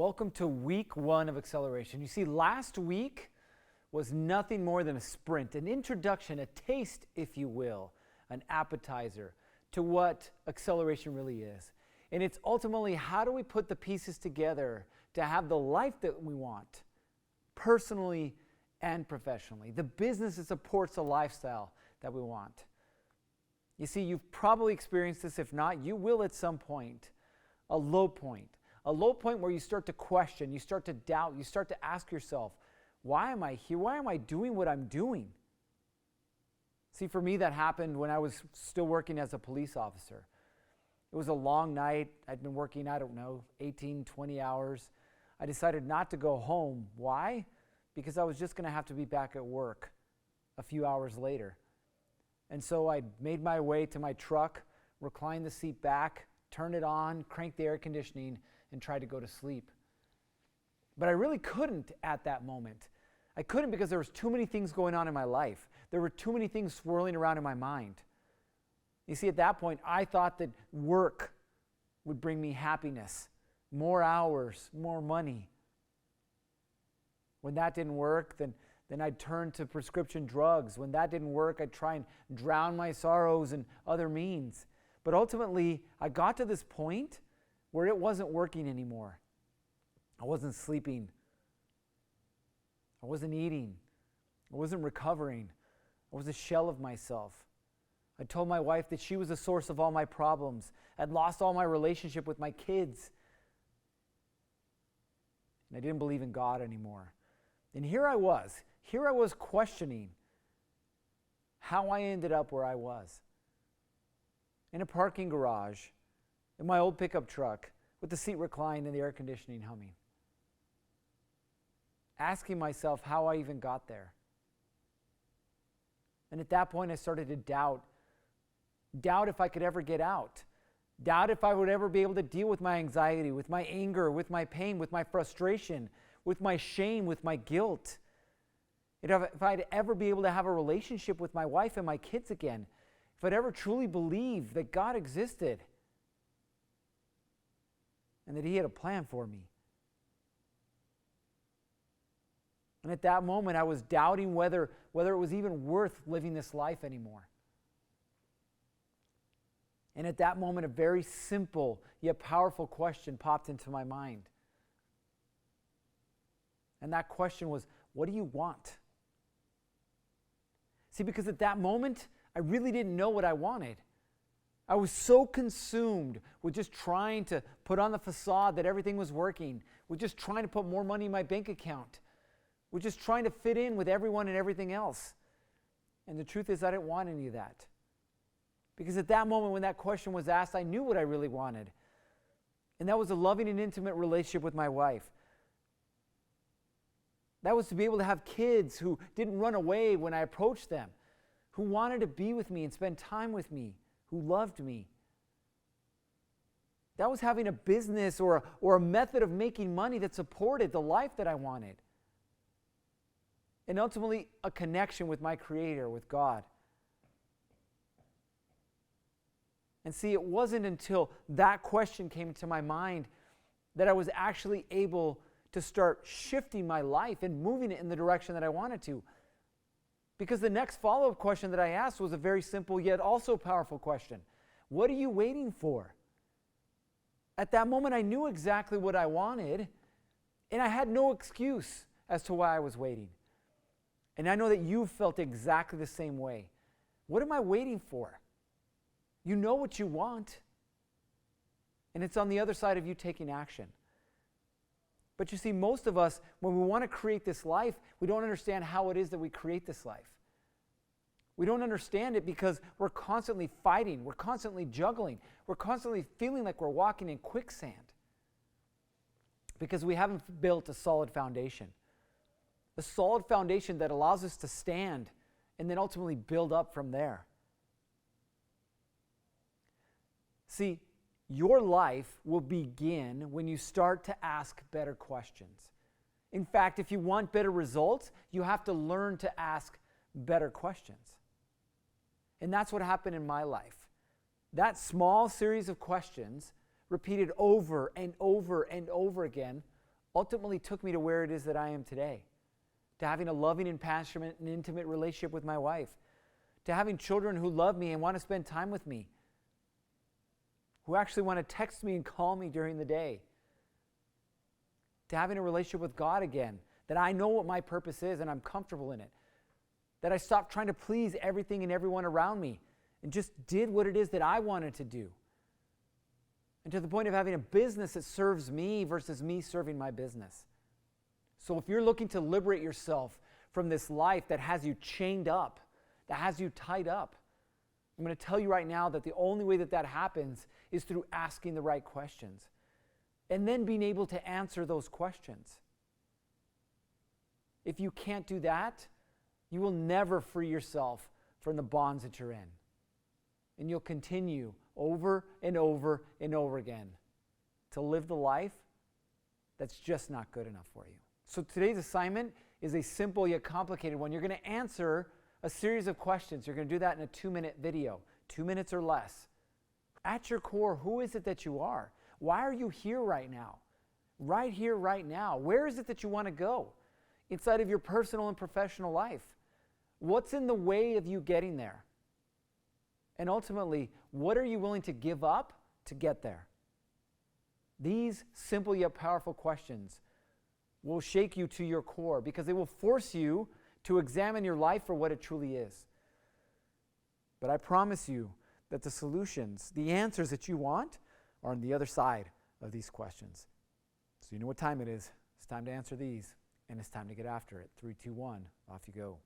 Welcome to week 1 of Acceleration. You see, last week was nothing more than a sprint, an introduction, a taste, if you will, an appetizer to what acceleration really is. And it's ultimately, how do we put the pieces together to have the life that we want, personally and professionally, the business that supports the lifestyle that we want. You see, you've probably experienced this. If not, you will at some point. A low point where you start to question, you start to doubt, you start to ask yourself, why am I here? Why am I doing what I'm doing? See, for me, that happened when I was still working as a police officer. It was a long night. I'd been working, 18, 20 hours. I decided not to go home. Why? Because I was just going to have to be back at work a few hours later. And so I made my way to my truck, reclined the seat back, turned it on, cranked the air conditioning, and tried to go to sleep. But I really couldn't at that moment. I couldn't because there was too many things going on in my life. There were too many things swirling around in my mind. You see, at that point, I thought that work would bring me happiness, more hours, more money. When that didn't work, then I'd turn to prescription drugs. When that didn't work, I'd try and drown my sorrows in other means. But ultimately, I got to this point where it wasn't working anymore. I wasn't sleeping. I wasn't eating. I wasn't recovering. I was a shell of myself. I told my wife that she was the source of all my problems. I'd lost all my relationship with my kids. And I didn't believe in God anymore. And here I was questioning how I ended up where I was. In a parking garage, in my old pickup truck, with the seat reclined and the air conditioning humming. Asking myself how I even got there. And at that point, I started to doubt if I could ever get out. Doubt if I would ever be able to deal with my anxiety, with my anger, with my pain, with my frustration, with my shame, with my guilt. If I'd ever be able to have a relationship with my wife and my kids again. If I'd ever truly believe that God existed and that He had a plan for me. And at that moment, I was doubting whether it was even worth living this life anymore. And at that moment, a very simple yet powerful question popped into my mind. And that question was, what do you want? See, because at that moment, I really didn't know what I wanted. I was so consumed with just trying to put on the facade that everything was working, with just trying to put more money in my bank account, with just trying to fit in with everyone and everything else. And the truth is, I didn't want any of that. Because at that moment when that question was asked, I knew what I really wanted. And that was a loving and intimate relationship with my wife. That was to be able to have kids who didn't run away when I approached them, who wanted to be with me and spend time with me, who loved me. That was having a business or a method of making money that supported the life that I wanted. And ultimately, a connection with my Creator, with God. And see, it wasn't until that question came into my mind that I was actually able to start shifting my life and moving it in the direction that I wanted to. Because the next follow-up question that I asked was a very simple yet also powerful question. What are you waiting for? At that moment, I knew exactly what I wanted, and I had no excuse as to why I was waiting. And I know that you felt exactly the same way. What am I waiting for? You know what you want, and it's on the other side of you taking action. But you see, most of us, when we want to create this life, we don't understand how it is that we create this life. We don't understand it because we're constantly fighting, we're constantly juggling, we're constantly feeling like we're walking in quicksand because we haven't built a solid foundation. A solid foundation that allows us to stand and then ultimately build up from there. See, your life will begin when you start to ask better questions. In fact, if you want better results, you have to learn to ask better questions. And that's what happened in my life. That small series of questions, repeated over and over and over again, ultimately took me to where it is that I am today, to having a loving and passionate and intimate relationship with my wife, to having children who love me and want to spend time with me, who actually want to text me and call me during the day, to having a relationship with God again, that I know what my purpose is and I'm comfortable in it, that I stopped trying to please everything and everyone around me and just did what it is that I wanted to do. And to the point of having a business that serves me versus me serving my business. So if you're looking to liberate yourself from this life that has you chained up, that has you tied up, I'm going to tell you right now that the only way that that happens is through asking the right questions and then being able to answer those questions. If you can't do that, you will never free yourself from the bonds that you're in. And you'll continue over and over and over again to live the life that's just not good enough for you. So today's assignment is a simple yet complicated one. You're going to answer a series of questions. You're going to do that in a 2-minute video, 2 minutes or less. At your core, who is it that you are? Why are you here right now? Right here, right now. Where is it that you want to go inside of your personal and professional life? What's in the way of you getting there? And ultimately, what are you willing to give up to get there? These simple yet powerful questions will shake you to your core because they will force you to examine your life for what it truly is. But I promise you that the solutions, the answers that you want, are on the other side of these questions. So you know what time it is. It's time to answer these, and it's time to get after it. 3, 2, 1, off you go.